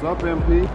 What's up, MP?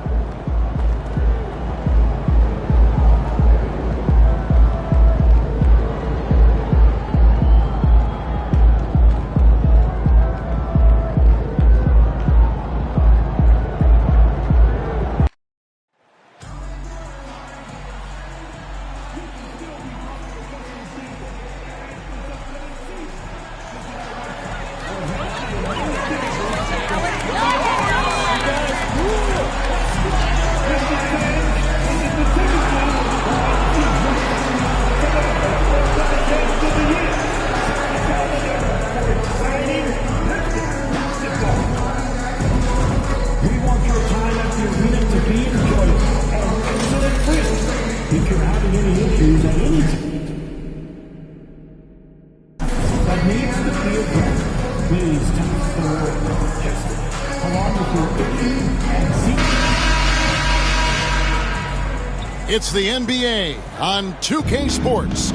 It's the NBA on 2K Sports.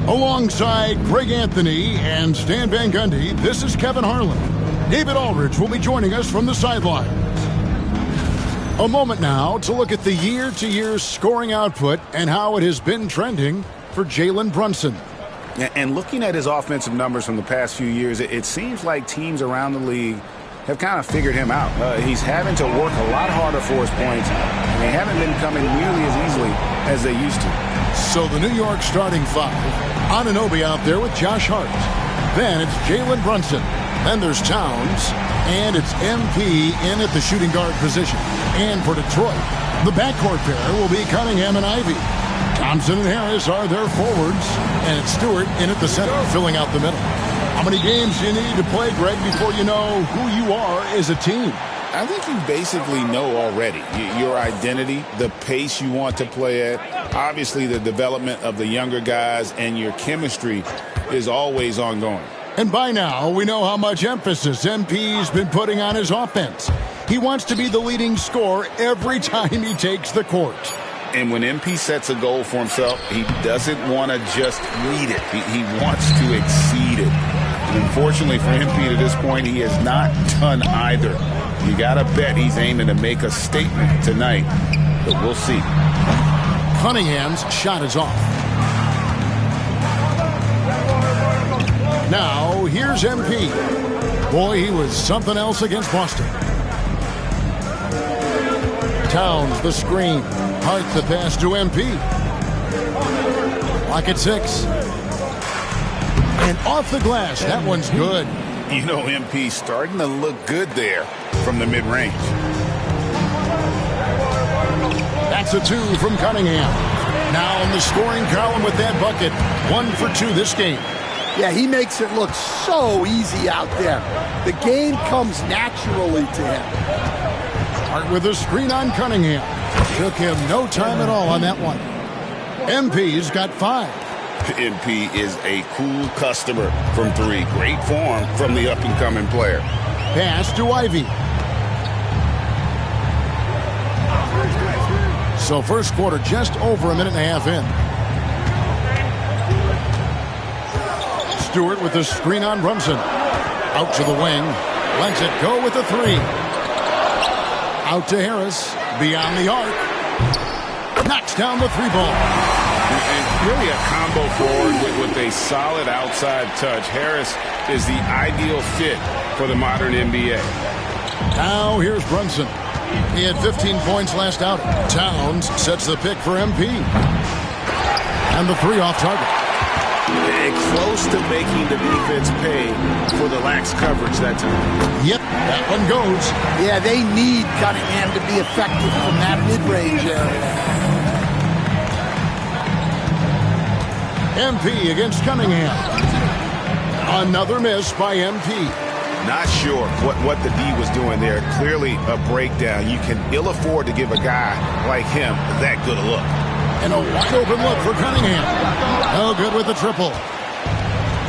Alongside Greg Anthony and Stan Van Gundy, this is Kevin Harlan. David Aldridge will be joining us from the sidelines. A moment now to look at the year-to-year scoring output and how it has been trending for Jalen Brunson. And looking at his offensive numbers from the past few years, it seems like teams around the league have kind of figured him out. He's having to work a lot harder for his points, and they haven't been coming nearly as easily as they used to. So the New York starting five. Anunoby out there with Josh Hart. Then it's Jalen Brunson. Then there's Towns. And it's MP in at the shooting guard position. And for Detroit, the backcourt pair will be Cunningham and Ivy. Thompson and Harris are their forwards. And it's Stewart in at the center, filling out the middle. How many games do you need to play, Greg, before you know who you are as a team? I think you basically know already your identity, the pace you want to play at, obviously the development of the younger guys, and your chemistry is always ongoing. And by now, we know how much emphasis MP's been putting on his offense. He wants to be the leading scorer every time he takes the court. And when MP sets a goal for himself, he doesn't want to just meet it. He wants to exceed it. And unfortunately for MP to this point, he has not done either. You got to bet he's aiming to make a statement tonight, but we'll see. Cunningham's shot is off. Now, here's MP. Boy, he was something else against Boston. Towns, the screen. Hart, the pass to MP. Lock at 6. And off the glass. That one's good. You know, MP starting to look good there from the mid-range. That's a 2 from Cunningham. Now in the scoring column with that bucket. 1 for 2 this game. Yeah, he makes it look so easy out there. The game comes naturally to him. Hart with a screen on Cunningham. Took him no time at all on that one. MP's got 5. MP is a cool customer from 3. Great form from the up-and-coming player. Pass to Ivy. So first quarter just over a minute and a half in. Stewart with the screen on Brunson. Out to the wing. Lets it go with the 3. Out to Harris. Beyond the arc. Knocks down the 3 ball. And really a combo forward with a solid outside touch. Harris is the ideal fit for the modern NBA. Now here's Brunson. He had 15 points last outing. Towns sets the pick for MP. And the 3 off target. Close to making the defense pay for the lax coverage that time. Yep, that one goes. Yeah, they need Cunningham to be effective from that mid-range area. MP against Cunningham. Another miss by MP. Not sure what the D was doing there. Clearly a breakdown. You can ill afford to give a guy like him that good a look. And a wide open look for Cunningham. No good with the triple.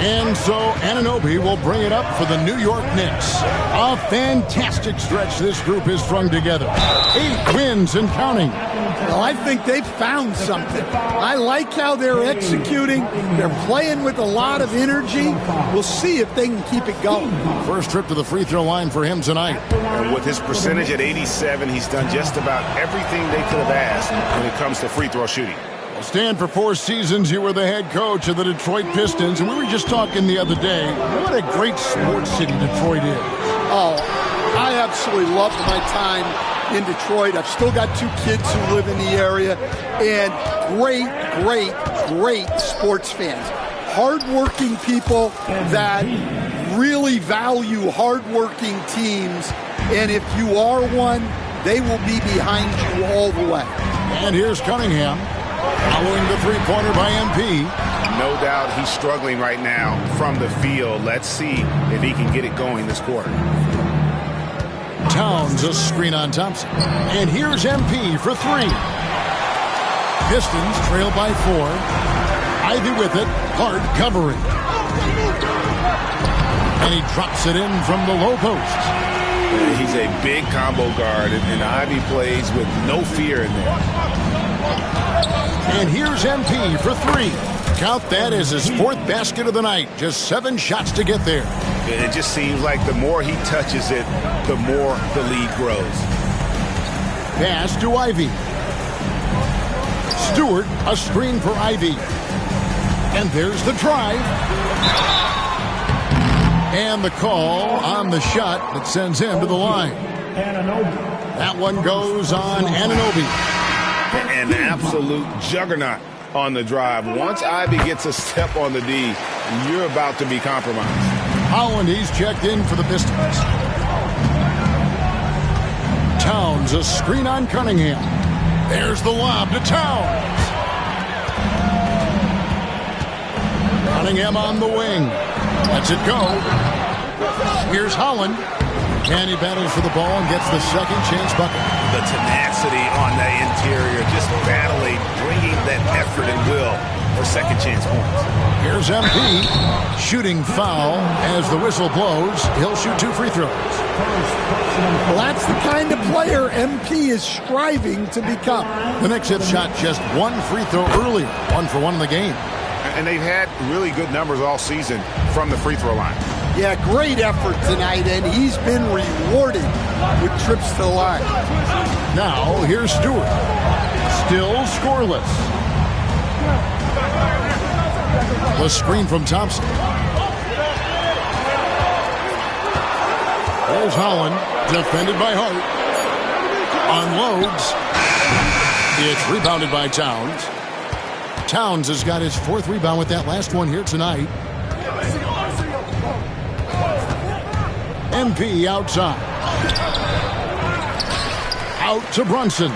And so Anunoby will bring it up for the New York Knicks. A fantastic stretch this group has strung together. 8 wins and counting. Well, I think they've found something. I like how they're executing. They're playing with a lot of energy. We'll see if they can keep it going. First trip to the free throw line for him tonight. And with his percentage at 87, he's done just about everything they could have asked when it comes to free throw shooting. Stan, for 4 seasons, you were the head coach of the Detroit Pistons, and we were just talking the other day, what a great sports city Detroit is. Oh, I absolutely loved my time in Detroit. I've still got 2 kids who live in the area, and great sports fans. Hardworking people that really value hardworking teams, and if you are one, they will be behind you all the way. And here's Cunningham. Following the three-pointer by MP. No doubt he's struggling right now from the field. Let's see if he can get it going this quarter. Towns a screen on Thompson. And here's MP for 3. Pistons trail by 4. Ivy with it. Hard covering. And he drops it in from the low post. He's a big combo guard, and Ivy plays with no fear in there. And here's MP for 3. Count that as his 4th basket of the night. Just 7 shots to get there. It just seems like the more he touches it, the more the lead grows. Pass to Ivy. Stewart, a screen for Ivy. And there's the drive. And the call on the shot that sends him to the line. That one goes on Anunoby. An absolute juggernaut on the drive. Once Ivy gets a step on the D, you're about to be compromised. Holland, he's checked in for the Pistons. Towns, a screen on Cunningham. There's the lob to Towns. Cunningham on the wing. Lets it go. Here's Holland. And he battles for the ball and gets the second chance bucket. The tenacity on the interior, just battling, bringing that effort and will for second chance points. Here's MP. Shooting foul as the whistle blows. He'll shoot 2 free throws. Well, that's the kind of player MP is striving to become. The Knicks have shot just 1 free throw earlier. 1 for 1 in the game. And they've had really good numbers all season from the free throw line. Yeah, great effort tonight, and he's been rewarded with trips to the line. Now, here's Stewart. Still scoreless. The screen from Thompson. There's Holland, defended by Hart. Unloads. It's rebounded by Towns. Towns has got his 4th rebound with that last one here tonight. MP outside. Out to Brunson.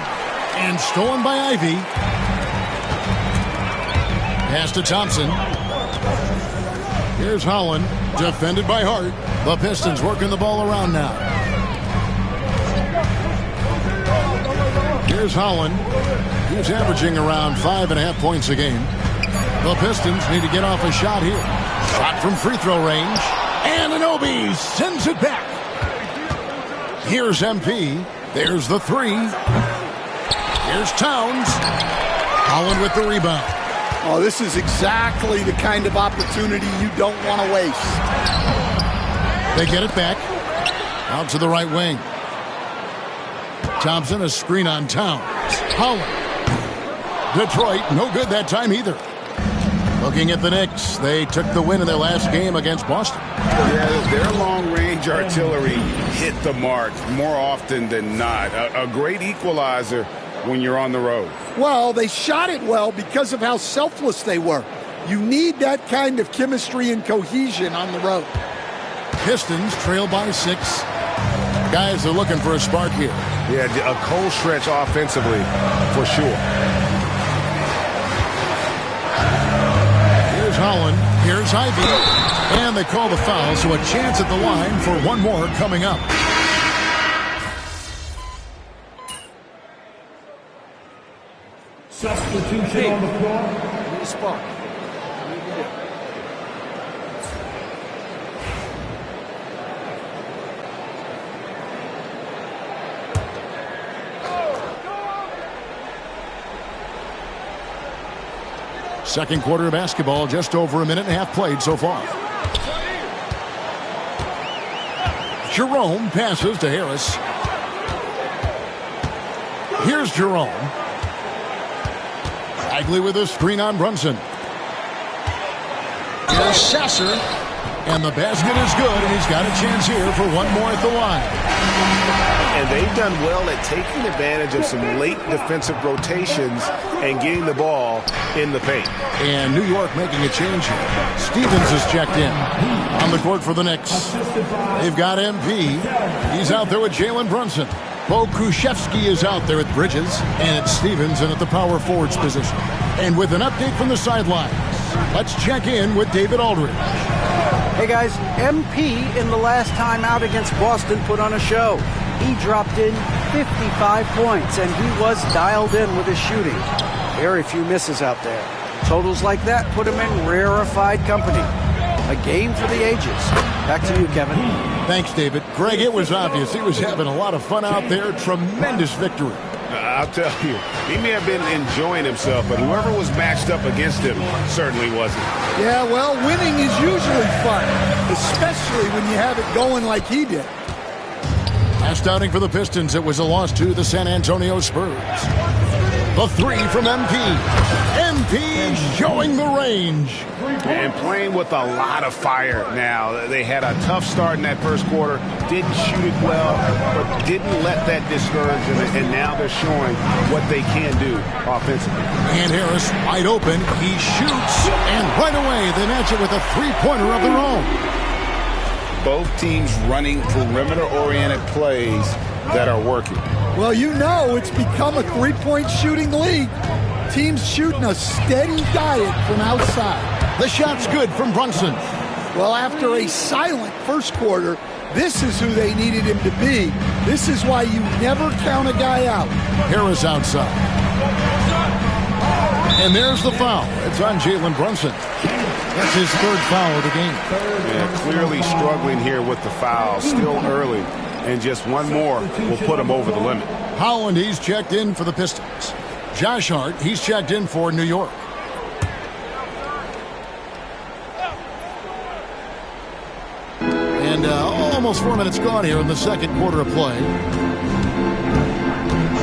And stolen by Ivy. Pass to Thompson. Here's Holland. Defended by Hart. The Pistons working the ball around now. Here's Holland. He's averaging around 5.5 points a game. The Pistons need to get off a shot here. Shot from free throw range. Anunoby sends it back. Here's MP. There's the 3. Here's Towns. Holland with the rebound. Oh, this is exactly the kind of opportunity you don't want to waste. They get it back. Out to the right wing. Thompson, a screen on Towns. Holland. Detroit, no good that time either. Looking at the Knicks, they took the win in their last game against Boston. Yeah, their long-range artillery hit the mark more often than not. A great equalizer when you're on the road. Well, they shot it well because of how selfless they were. You need that kind of chemistry and cohesion on the road. Pistons trail by 6. Guys are looking for a spark here. Yeah, a cold stretch offensively for sure. Here's Holland. Here's Ivy. And they call the foul, so a chance at the line for one more coming up. Substitution on the floor. Second quarter of basketball, just over a minute and a half played so far. Jerome passes to Harris. Here's Jerome. Bagley with a screen on Brunson. Here's Sasser. And the basket is good, and he's got a chance here for one more at the line. And they've done well at taking advantage of some late defensive rotations and getting the ball in the paint. And New York making a change here. Stevens is checked in. On the court for the Knicks. They've got MP. He's out there with Jalen Brunson. Bo Krzyzewski is out there at Bridges. And it's Stevens in at the power forwards position. And with an update from the sidelines, let's check in with David Aldridge. Hey guys, MP in the last time out against Boston put on a show. He dropped in 55 points and he was dialed in with his shooting. Very few misses out there. Totals like that put him in rarefied company. A game for the ages. Back to you, Kevin. Thanks, David. Greg, it was obvious he was having a lot of fun out there. Tremendous victory. I'll tell you, he may have been enjoying himself, but whoever was matched up against him certainly wasn't. Yeah, well, winning is usually fun, especially when you have it going like he did. Last outing for the Pistons, it was a loss to the San Antonio Spurs. The three from MP. MP showing the range. And playing with a lot of fire now. They had a tough start in that first quarter. Didn't shoot it well, but didn't let that discourage them. And now they're showing what they can do offensively. And Harris wide open. He shoots. And right away, they match it with a three-pointer of their own. Both teams running perimeter-oriented plays that are working. Well, you know it's become a three-point shooting league. Teams shooting a steady diet from outside. The shot's good from Brunson. Well, after a silent first quarter, this is who they needed him to be. This is why you never count a guy out. Harris outside. And there's the foul. It's on Jalen Brunson. That's his third foul of the game. Yeah, clearly struggling here with the foul. Still early. And just one more will put him over the limit. Holland, he's checked in for the Pistons. Josh Hart, he's checked in for New York. And almost 4 minutes gone here in the second quarter of play.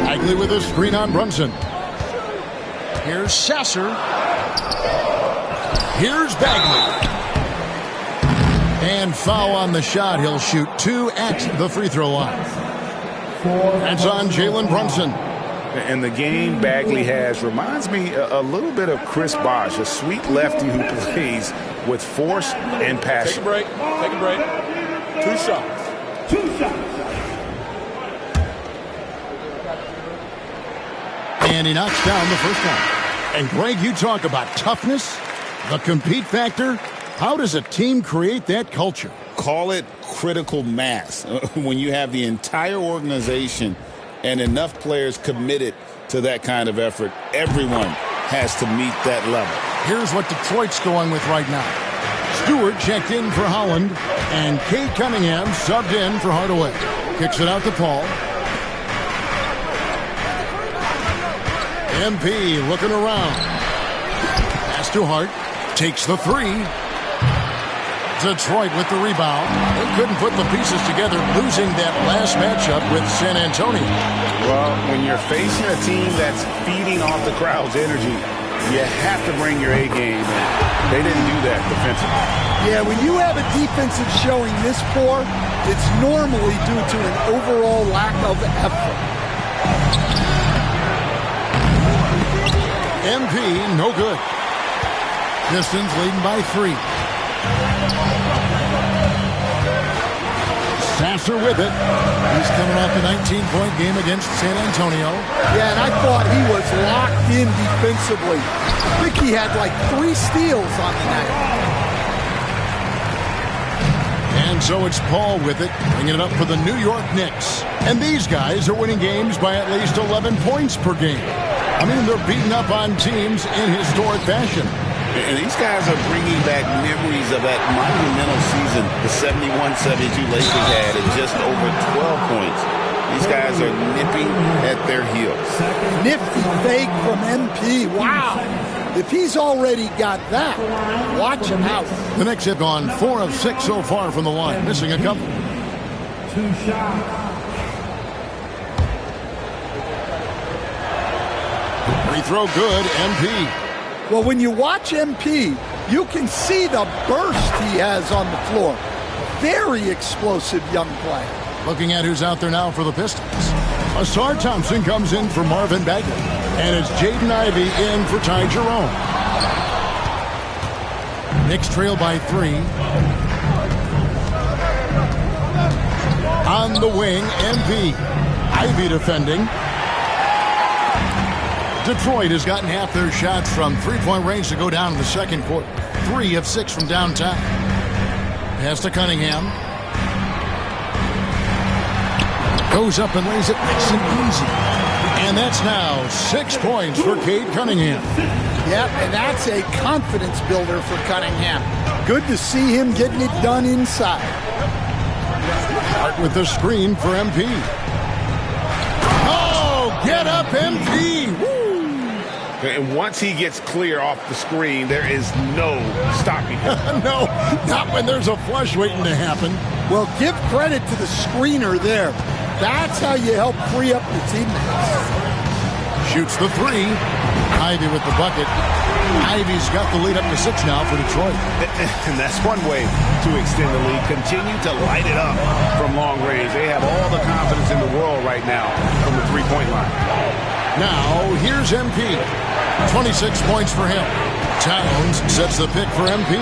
Bagley with a screen on Brunson. Here's Sasser. Here's Bagley. And foul on the shot. He'll shoot 2 at the free throw line. That's on Jalen Brunson. And the game Bagley has reminds me a little bit of Chris Bosh, a sweet lefty who plays with force and passion. Take a break. Take a break. 2 shots. 2 shots. And he knocks down the first one. And Greg, you talk about toughness, the compete factor. How does a team create that culture? Call it critical mass. When you have the entire organization and enough players committed to that kind of effort, everyone has to meet that level. Here's what Detroit's going with right now. Stewart checked in for Holland, and Kate Cunningham subbed in for Hardaway. Kicks it out to Paul. MP looking around. Pass to Hart. Takes the three. Detroit with the rebound. They couldn't put the pieces together, losing that last matchup with San Antonio. Well, when you're facing a team that's feeding off the crowd's energy, you have to bring your A game, and they didn't do that defensively. Yeah, when you have a defensive showing this poor, it's normally due to an overall lack of effort. MP, no good. Pistons leading by 3. Sasser with it. He's coming off a 19-point game against San Antonio. Yeah, and I thought he was locked in defensively. I think he had like 3 steals on the night. And so it's Paul with it, bringing it up for the New York Knicks. And these guys are winning games by at least 11 points per game. I mean, they're beating up on teams in historic fashion. And these guys are bringing back memories of that monumental season the 71-72 Lakers had at just over 12 points. These guys are nipping at their heels. Nifty fake from MP. Wow. If he's already got that, watch him out. The Knicks have gone 4 of 6 so far from the line, missing a couple. 2 shots. Free throw good, MP. Well, when you watch MP, you can see the burst he has on the floor. Very explosive young player. Looking at who's out there now for the Pistons. Ausar Thompson comes in for Marvin Bagley. And it's Jaden Ivey in for Ty Jerome. Knicks trail by 3. On the wing, MP. Ivey defending. Detroit has gotten half their shots from three-point range to go down in the second quarter. 3 of 6 from downtown. Pass to Cunningham. Goes up and lays it nice and easy. And that's now 6 points for Cade Cunningham. Yep, and that's a confidence builder for Cunningham. Good to see him getting it done inside. Hart with the screen for MP. Oh, get up, MP! Woo! And once he gets clear off the screen, there is no stopping him. No, not when there's a flush waiting to happen. Well, give credit to the screener there. That's how you help free up your teammates. Shoots the 3. Ivey with the bucket. Ivey's got the lead up to 6 now for Detroit. And that's one way to extend the lead. Continue to light it up from long range. They have all the confidence in the world right now from the three-point line. Now, here's MP. 26 points for him. Towns sets the pick for MP.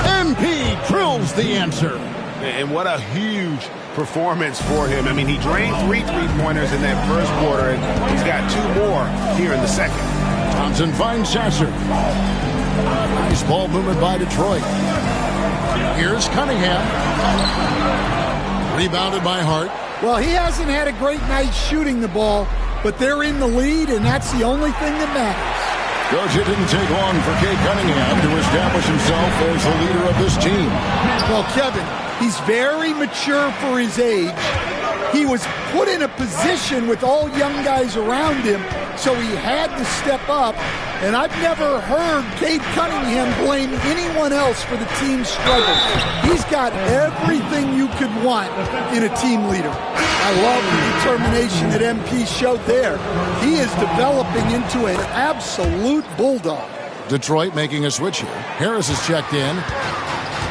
MP drills the answer. And what a huge performance for him. I mean, he drained 3 three-pointers in that first quarter, and he's got 2 more here in the second. Thompson finds Sasser. Nice ball movement by Detroit. Here's Cunningham. Rebounded by Hart. Well, he hasn't had a great night shooting the ball, but they're in the lead, and that's the only thing that matters. Coach, it didn't take long for Cade Cunningham to establish himself as the leader of this team. Well, Kevin, he's very mature for his age. He was put in a position with all young guys around him, so he had to step up. And I've never heard Cade Cunningham blame anyone else for the team's struggles. He's got everything you could want in a team leader. I love the determination that MP showed there. He is developing into an absolute bulldog. Detroit making a switch here. Harris has checked in.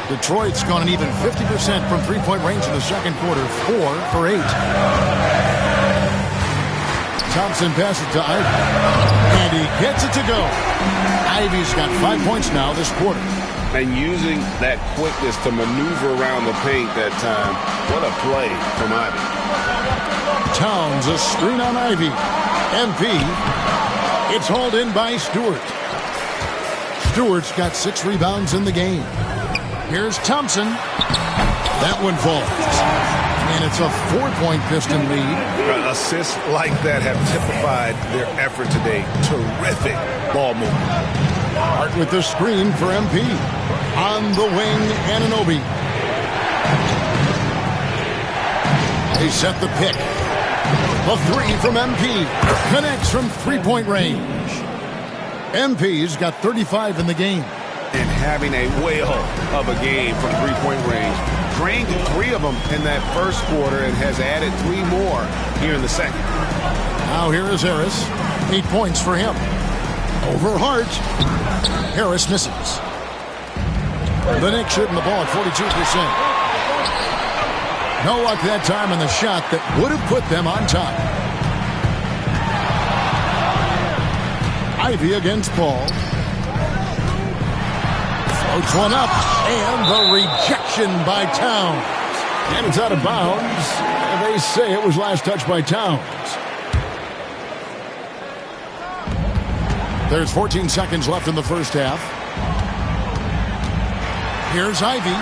Detroit's gone an even 50% from three-point range in the second quarter. 4 for 8. Thompson passes to Ivey. And he gets it to go. Ivey's got 5 points now this quarter. And using that quickness to maneuver around the paint that time. What a play from Ivey. Towns, a screen on Ivey. MP. It's hauled in by Stewart. Stewart's got 6 rebounds in the game. Here's Thompson. That one falls. And it's a 4-point Piston lead. Assists like that have typified their effort today. Terrific ball movement. Hart with the screen for MP. On the wing, Anunoby. They set the pick. A 3 from MP. Connects from three-point range. MP's got 35 in the game. And having a whale of a game from three-point range. Drained 3 of them in that first quarter and has added 3 more here in the second. Now here is Harris. 8 points for him. Over Hart. Harris misses. The Knicks shooting the ball at 42%. No luck that time in the shot that would have put them on top. Ivey against Paul. Floats one up. And the rejection by Towns. And it's out of bounds. They say it was last touched by Towns. There's 14 seconds left in the first half. Here's Ivey.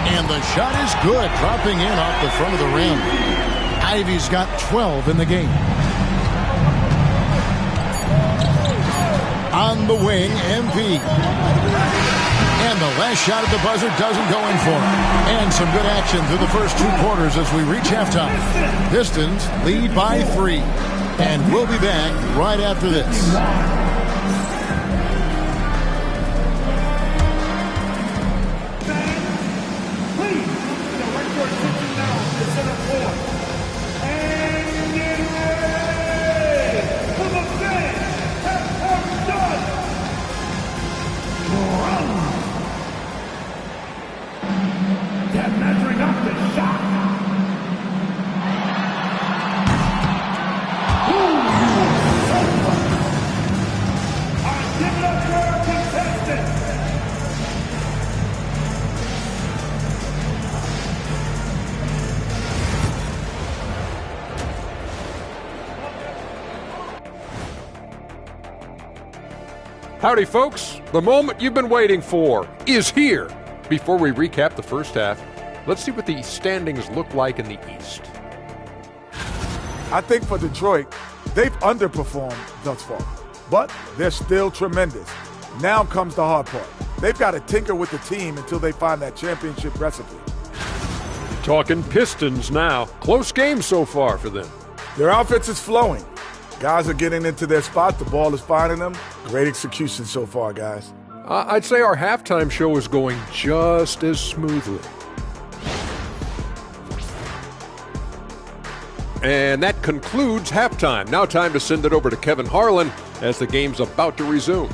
And the shot is good. Dropping in off the front of the rim. Ivey's got 12 in the game. On the wing, MP. And the last shot at the buzzer doesn't go in for him. And some good action through the first 2 quarters as we reach halftime. Pistons lead by 3. And we'll be back right after this. Howdy, folks. The moment you've been waiting for is here. Before we recap the first half, let's see what the standings look like in the East. I think for Detroit, they've underperformed thus far, but they're still tremendous. Now comes the hard part. They've got to tinker with the team until they find that championship recipe. Talking Pistons now. Close game so far for them. Their offense is flowing. Guys are getting into their spot. The ball is finding them. Great execution so far, guys. I'd say our halftime show is going just as smoothly. And that concludes halftime. Now time to send it over to Kevin Harlan as the game's about to resume.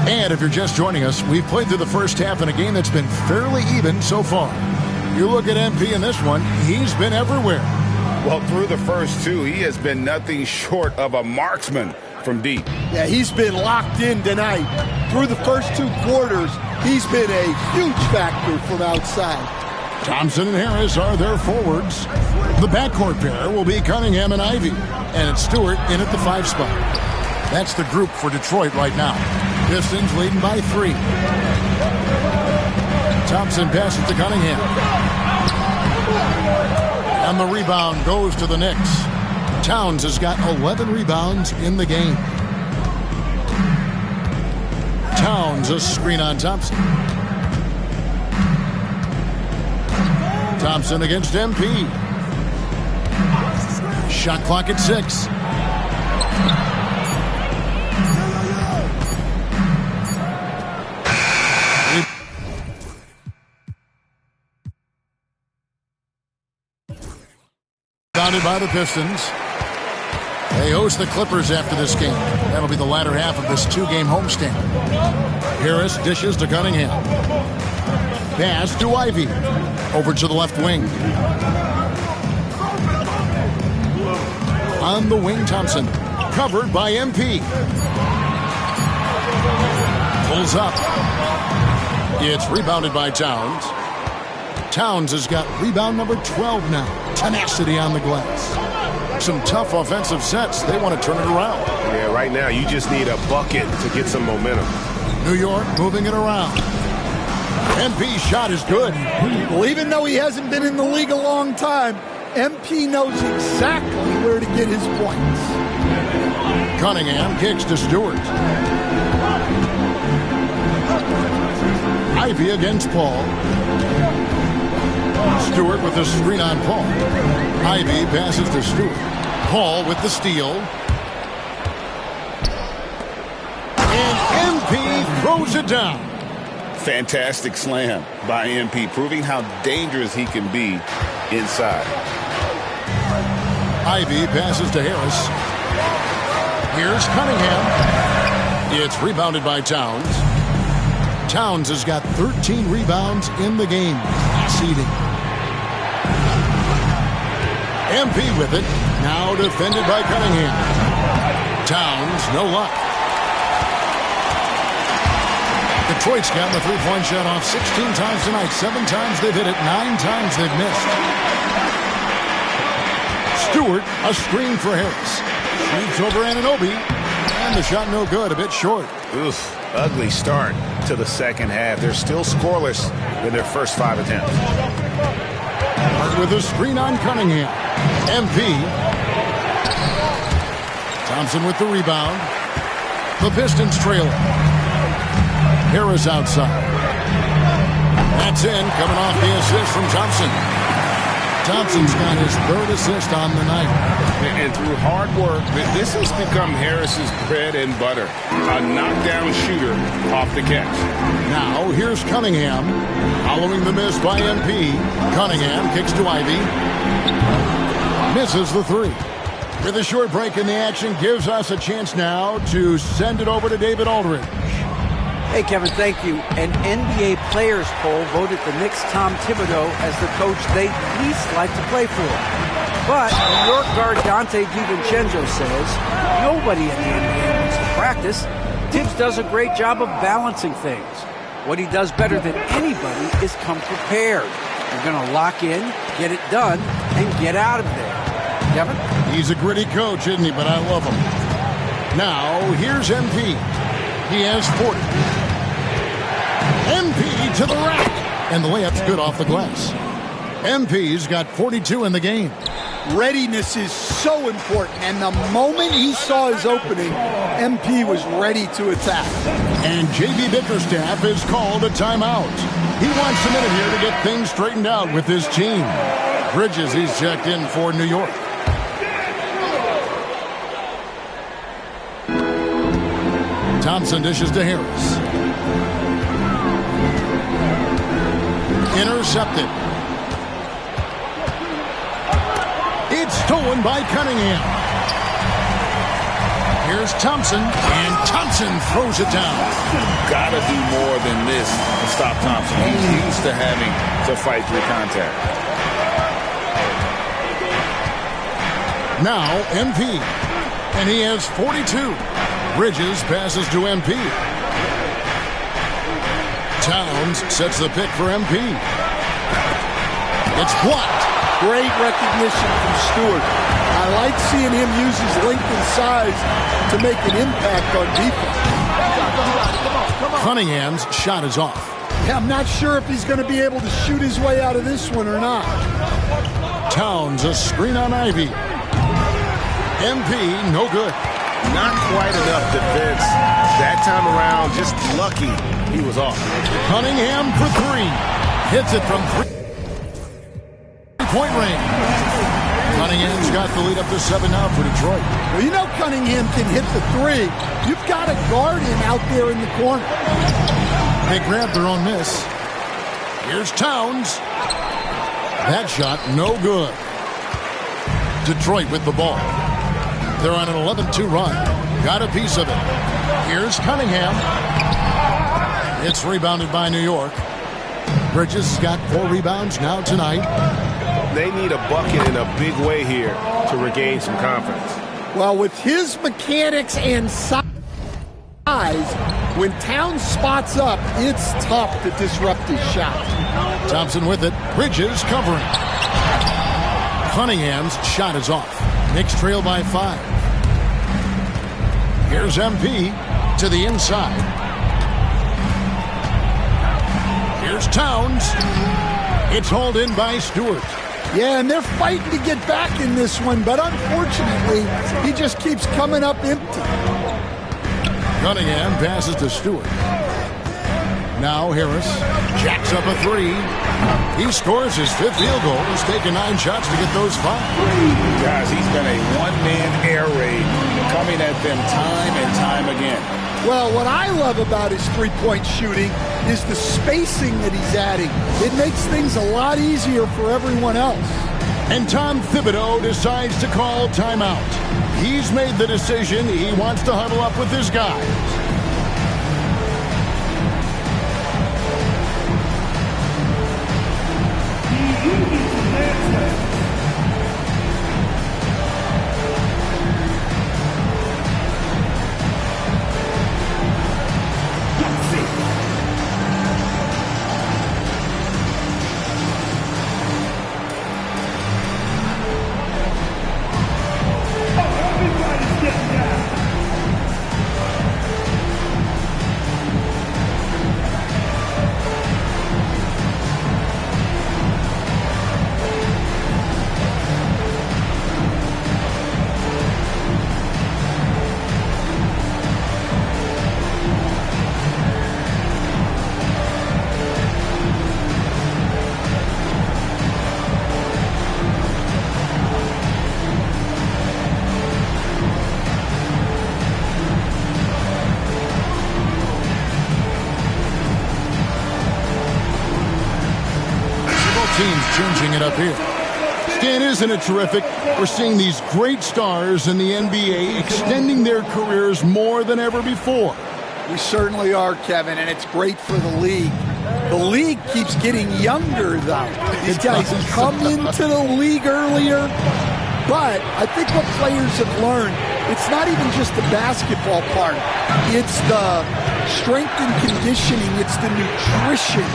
And if you're just joining us, we've played through the first half in a game that's been fairly even so far. You look at MP in this one, he's been everywhere. Well, through the first two, he has been nothing short of a marksman from deep. Yeah, he's been locked in tonight. Through the first 2 quarters, he's been a huge factor from outside. Thompson and Harris are their forwards. The backcourt pair will be Cunningham and Ivey. And it's Stewart in at the 5 spot. That's the group for Detroit right now. Pistons leading by 3. Thompson passes to Cunningham. And the rebound goes to the Knicks. Towns has got 11 rebounds in the game. Towns, a screen on Thompson. Thompson against MP. Shot clock at 6. Bounded by the Pistons. They host the Clippers after this game. That'll be the latter half of this 2-game homestand. Harris dishes to Cunningham. Pass to Ivey. Over to the left wing. On the wing, Thompson. Covered by MP. Pulls up. It's rebounded by Towns. Towns has got rebound number 12 now. Tenacity on the glass. Some tough offensive sets. They want to turn it around. Yeah, right now you just need a bucket to get some momentum. New York moving it around. MP's shot is good. Well, even though he hasn't been in the league a long time, MP knows exactly where to get his points. Cunningham kicks to Stewart. Ivey against Paul. Stewart with the screen on Paul. Ivey passes to Stewart. Paul with the steal. And MP throws it down. Fantastic slam by MP, proving how dangerous he can be inside. Ivey passes to Harris. Here's Cunningham. It's rebounded by Towns. Towns has got 13 rebounds in the game. Seeding. MP with it. Now defended by Cunningham. Towns, no luck. Detroit's gotten the three-point shot off 16 times tonight. 7 times they've hit it. 9 times they've missed. Stewart, a screen for Harris. Shoots over Anunoby. And the shot no good, a bit short. Oof, ugly start to the second half. They're still scoreless in their first 5 attempts. Hart with a screen on Cunningham. MP. Thompson with the rebound. The Pistons trailing. Harris outside. That's in, coming off the assist from Thompson. Thompson's got his 3rd assist on the night. And through hard work, this has become Harris's bread and butter. A knockdown shooter off the catch. Now, here's Cunningham. Following the miss by MP. Cunningham kicks to Ivey. Misses the 3. With a short break in the action, gives us a chance now to send it over to David Aldridge. Hey, Kevin, thank you. An NBA players poll voted the Knicks' Tom Thibodeau as the coach they least like to play for. But New York guard Dante DiVincenzo says nobody in the NBA wants to practice. Tibbs does a great job of balancing things. What he does better than anybody is come prepared. You're going to lock in, get it done, and get out of there. Kevin? He's a gritty coach, isn't he? But I love him. Now, here's MP. He has 40. MP to the rack. And the layup's good off the glass. MP's got 42 in the game. Readiness is so important, and the moment he saw his opening, MP was ready to attack. And J.B. Bickerstaff is called a timeout. He wants a minute here to get things straightened out with his team. Bridges, he's checked in for New York. Thompson dishes to Harris. Intercepted. It's stolen by Cunningham. Here's Thompson, and Thompson throws it down. Gotta do more than this to stop Thompson. He's used to having to fight through contact. Now MP, and he has 42. Bridges passes to MP. Towns sets the pick for MP. It's blocked. Great recognition from Stewart. I like seeing him use his length and size to make an impact on defense. Cunningham's shot is off. Yeah, I'm not sure if he's going to be able to shoot his way out of this one or not. Towns a screen on Ivy. MP no good. Not quite enough defense that time around. Just lucky he was off. Cunningham for three. Hits it from three-point range. Cunningham's got the lead up to 7 now for Detroit. Well, you know Cunningham can hit the three. You've got to guard him out there in the corner. They grab their own miss. Here's Towns. That shot no good. Detroit with the ball. They're on an 11-2 run. Got a piece of it. Here's Cunningham. It's rebounded by New York. Bridges has got 4 rebounds now tonight. They need a bucket in a big way here to regain some confidence. Well, with his mechanics and size, when Towns spots up, it's tough to disrupt his shot. Thompson with it. Bridges covering. Cunningham's shot is off. Knicks trail by 5. Here's MP to the inside. Here's Towns. It's hauled in by Stewart. Yeah, and they're fighting to get back in this one, but unfortunately, he just keeps coming up empty. Cunningham passes to Stewart. Now Harris jacks up a 3. He scores his 5th field goal. He's taken 9 shots to get those 5. Guys, he's been a one-man air raid coming at them time and time again. Well, what I love about his three-point shooting is the spacing that he's adding. It makes things a lot easier for everyone else. And Tom Thibodeau decides to call timeout. He's made the decision. He wants to huddle up with his guys. Teams changing it up here. Stan, isn't it terrific? We're seeing these great stars in the NBA extending their careers more than ever before. We certainly are, Kevin, and it's great for the league. The league keeps getting younger, though. These guys come into the league earlier, but I think what players have learned, it's not even just the basketball part. It's the strength and conditioning. It's the nutrition.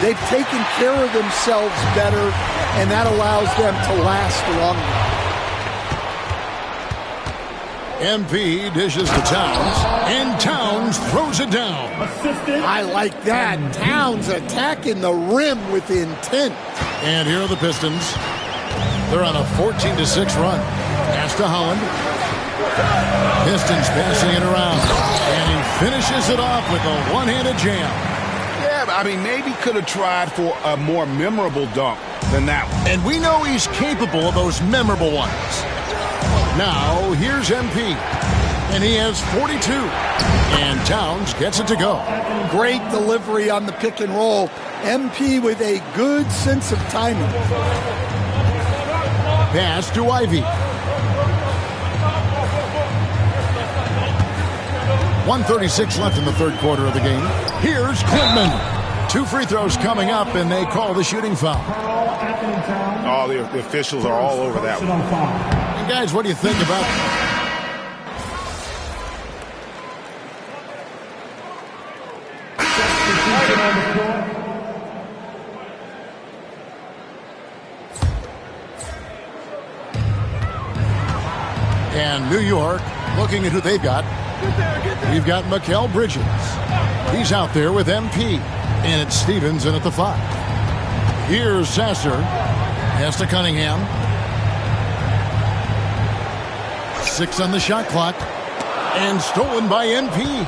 They've taken care of themselves better, and that allows them to last longer. MP dishes to Towns, and Towns throws it down. I like that. Towns attacking the rim with intent. And here are the Pistons. They're on a 14-6 run. Pass to Holland. Pistons passing it around. And he finishes it off with a one-handed jam. Yeah, I mean, maybe could have tried for a more memorable dunk than that one. And we know he's capable of those memorable ones. Now, here's MP. And he has 42. And Towns gets it to go. Great delivery on the pick and roll. MP with a good sense of timing. Pass to Ivy. 1:36 left in the third quarter of the game. Here's Klintman. 2 free throws coming up, and they call the shooting foul. Oh, the officials are all over that one. And guys, what do you think about And New York looking at who they've got. We've got Mikal Bridges. He's out there with MP. And it's Stevens in at the 5. Here's Sasser. Pass to Cunningham. 6 on the shot clock. And stolen by MP.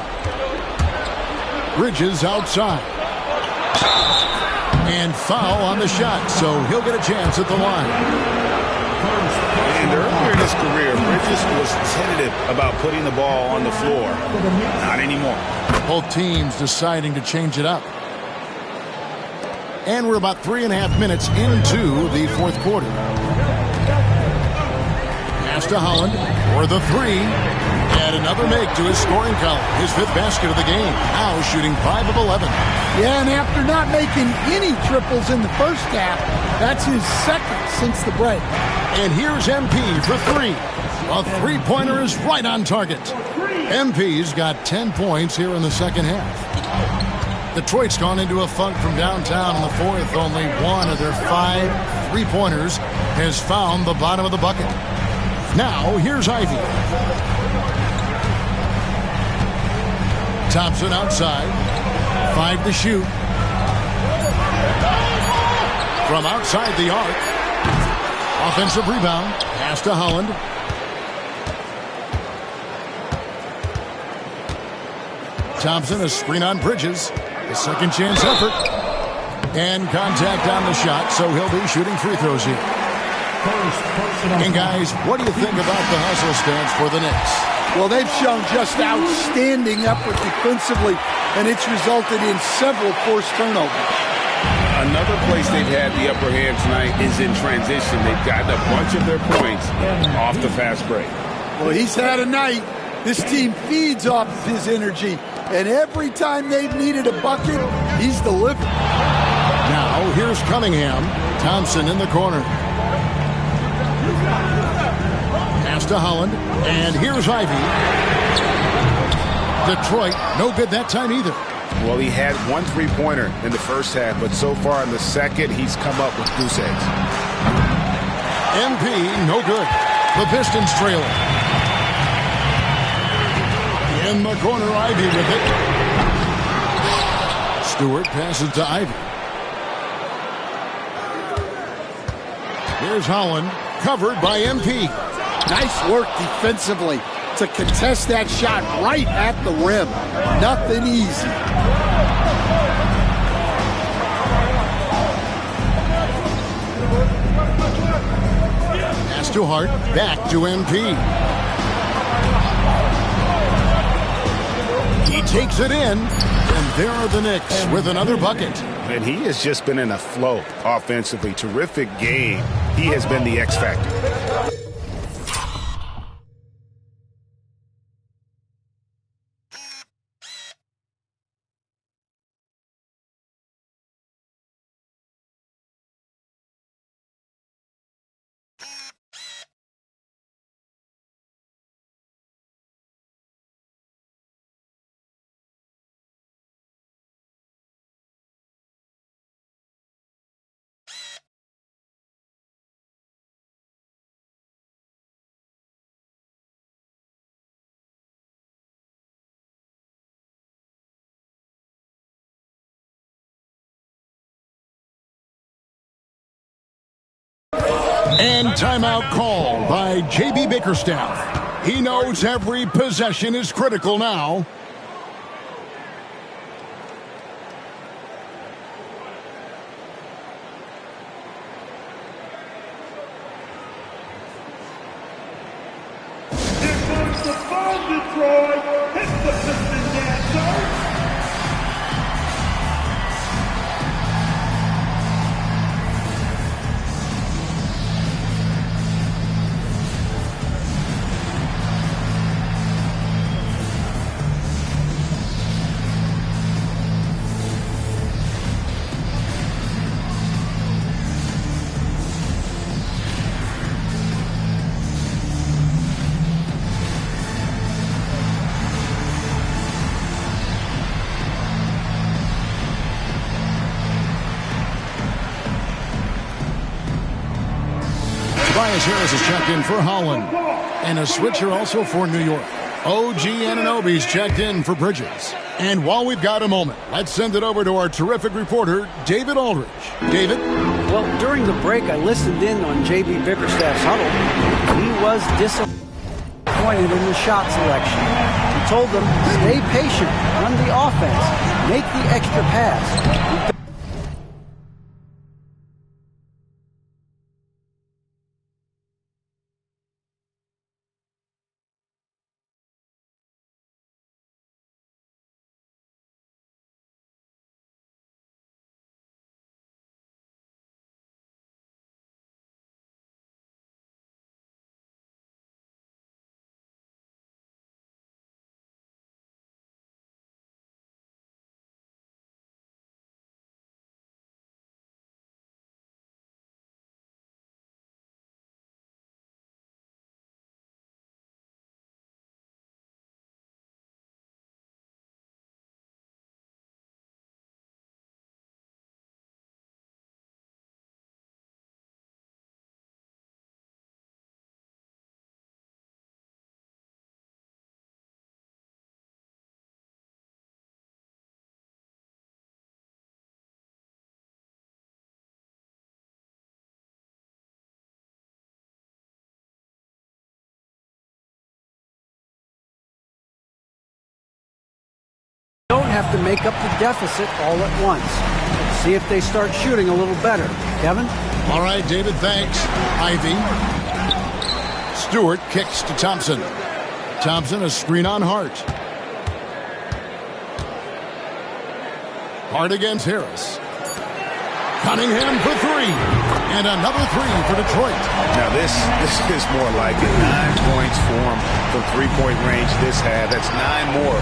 Bridges outside. And foul on the shot, so he'll get a chance at the line. And earlier in his career, Bridges was tentative about putting the ball on the floor. Not anymore. Both teams deciding to change it up. And we're about 3.5 minutes into the fourth quarter. Pass to Holland for the 3. And another make to his scoring column. His 5th basket of the game. Now shooting 5 of 11. Yeah, and after not making any triples in the first half, that's his 2nd since the break. And here's MP for 3. A three-pointer is right on target. MP's got 10 points here in the second half. Detroit's gone into a funk from downtown in the fourth. Only one of their 5 three-pointers has found the bottom of the bucket. Now, here's Ivy. Thompson outside. 5 to shoot. From outside the arc. Offensive rebound. Pass to Holland. Thompson, a screen on Bridges. A second chance effort. And contact on the shot, so he'll be shooting free throws here. And guys, what do you think about the hustle stance for the Knicks? Well, they've shown just outstanding effort defensively, and it's resulted in several forced turnovers. Another place they've had the upper hand tonight is in transition. They've gotten a bunch of their points off the fast break. Well, he's had a night. This team feeds off of his energy, and every time they've needed a bucket, he's delivered. Now, here's Cunningham. Thompson in the corner. Pass to Holland. And here's Ivy. Detroit, no good that time either. Well, he had 1 three-pointer in the first half, but so far in the second, he's come up with goose eggs. MP, no good. The Pistons trailing. In the corner, Ivy with it. Stewart passes to Ivy. Here's Holland, covered by MP. Nice work defensively to contest that shot right at the rim. Nothing easy. Pass to Hart, back to MP. He takes it in, and there are the Knicks with another bucket. And he has just been in a flow offensively. Terrific game. He has been the X factor. And timeout call by J.B. Bickerstaff. He knows every possession is critical now. Here comes the ball, Detroit. Hit the piston dancer. Tobias Harris is checked in for Holland. And a switcher also for New York. OG Anunoby's checked in for Bridges. And while we've got a moment, let's send it over to our terrific reporter, David Aldridge. David? Well, during the break, I listened in on J.B. Bickerstaff's huddle. He was disappointed in the shot selection. He told them, stay patient, run the offense, make the extra pass. Don't have to make up the deficit all at once. Let's see if they start shooting a little better. Kevin? All right, David, thanks. Ivy. Stewart kicks to Thompson. Thompson, a screen on Hart. Hart against Harris. Cunningham for three. And another three for Detroit. Now this is more like it. 9 points for him from three-point range this half. That's 9 more.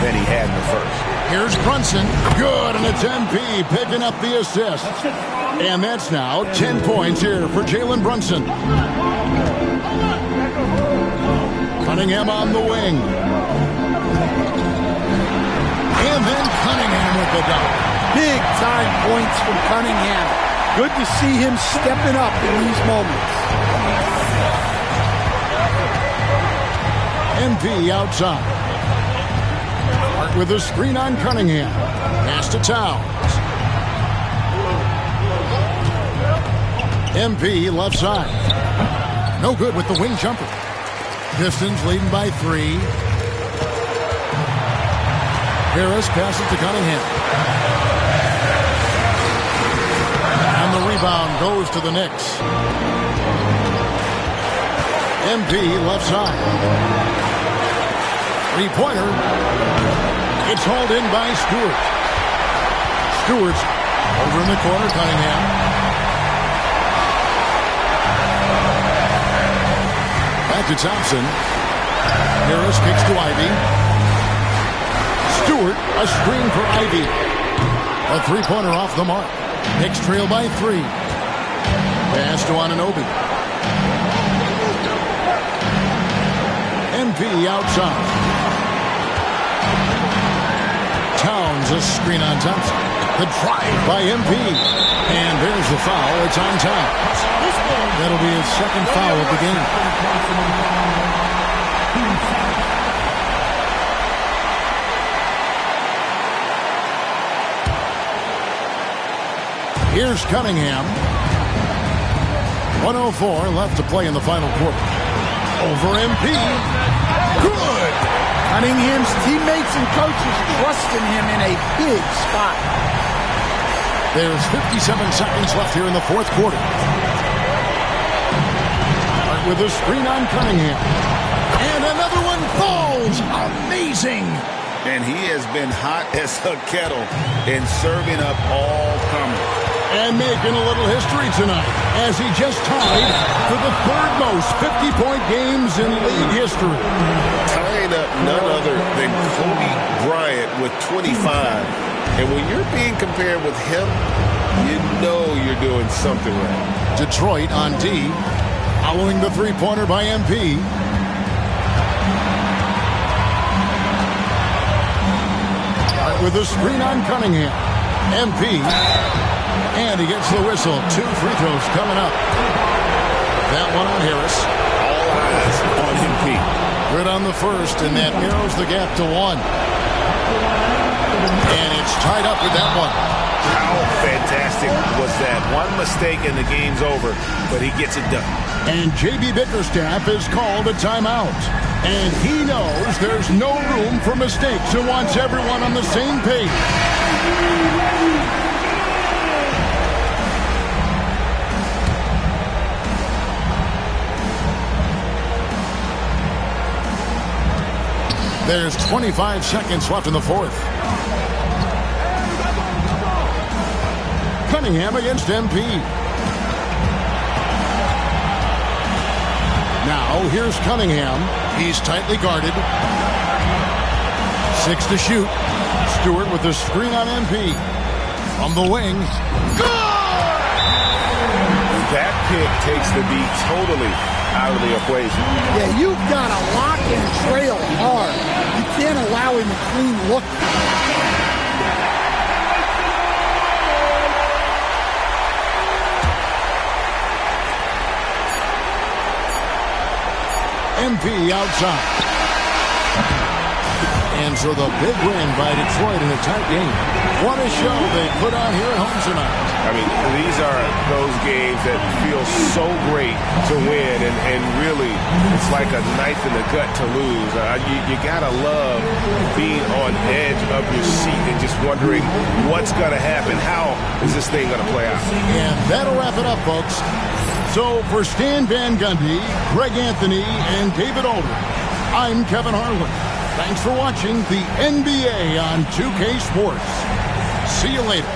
than he had in the first. Here's Brunson. Good, and it's MP picking up the assist. And that's now 10 points here for Jalen Brunson. Cunningham on the wing. And then Cunningham with the dunk. Big time points from Cunningham. Good to see him stepping up in these moments. MP outside. Hart with a screen on Cunningham. Pass to Towns. MP left side. No good with the wing jumper. Pistons leading by 3. Harris passes to Cunningham. And the rebound goes to the Knicks. MP left side. 3-pointer. It's hauled in by Stewart. Stewart's over in the corner, Cunningham. Back to Thompson. Harris kicks to Ivy. Stewart, a screen for Ivy. A 3-pointer off the mark. Knicks trail by 3. Pass to Anunoby. MP outside. Towns, a screen on Thompson. The drive by MP. And there's the foul. It's on Towns. That'll be his second foul of the game. Here's Cunningham. 1:04 left to play in the final quarter. Over MP. Good! Cunningham's teammates and coaches trusting him in a big spot. There's 57 seconds left here in the fourth quarter. Hart with a screen on Cunningham. And another one falls. Amazing. And he has been hot as a kettle in serving up all comers. And making a little history tonight as he just tied for the third most 50-point games in league history. Tying up none other than Kobe Bryant with 25. And when you're being compared with him, you know you're doing something right. Detroit on D, following the 3-pointer by MP. With a screen on Cunningham. MP. And he gets the whistle. 2 free throws coming up. That one on Harris. All eyes on MP. Good on the first, and that narrows the gap to 1. And it's tied up with that one. How fantastic was that? One mistake and the game's over, but he gets it done. And J.B. Bickerstaff has called a timeout. And he knows there's no room for mistakes and wants everyone on the same page. There's 25 seconds left in the fourth. Cunningham against MP. Now, here's Cunningham. He's tightly guarded. 6 to shoot. Stewart with the screen on MP. From the wing. Good! That pick takes the D totally out of the equation. Yeah, you've got to lock and trail hard. You can't allow him a clean look. MP outside. And so the big win by Detroit in a tight game. What a show they put on here at home tonight. I mean, these are those games that feel so great to win, and really, it's like a knife in the gut to lose. You got to love being on edge of your seat and just wondering what's going to happen. How is this thing going to play out? And that'll wrap it up, folks. So for Stan Van Gundy, Greg Anthony, and David Aldridge, I'm Kevin Harlan. Thanks for watching the NBA on 2K Sports. See you later.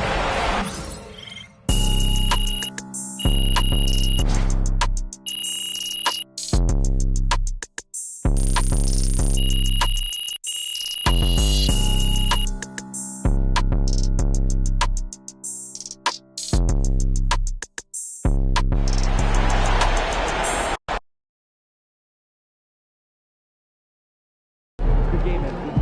game MVP.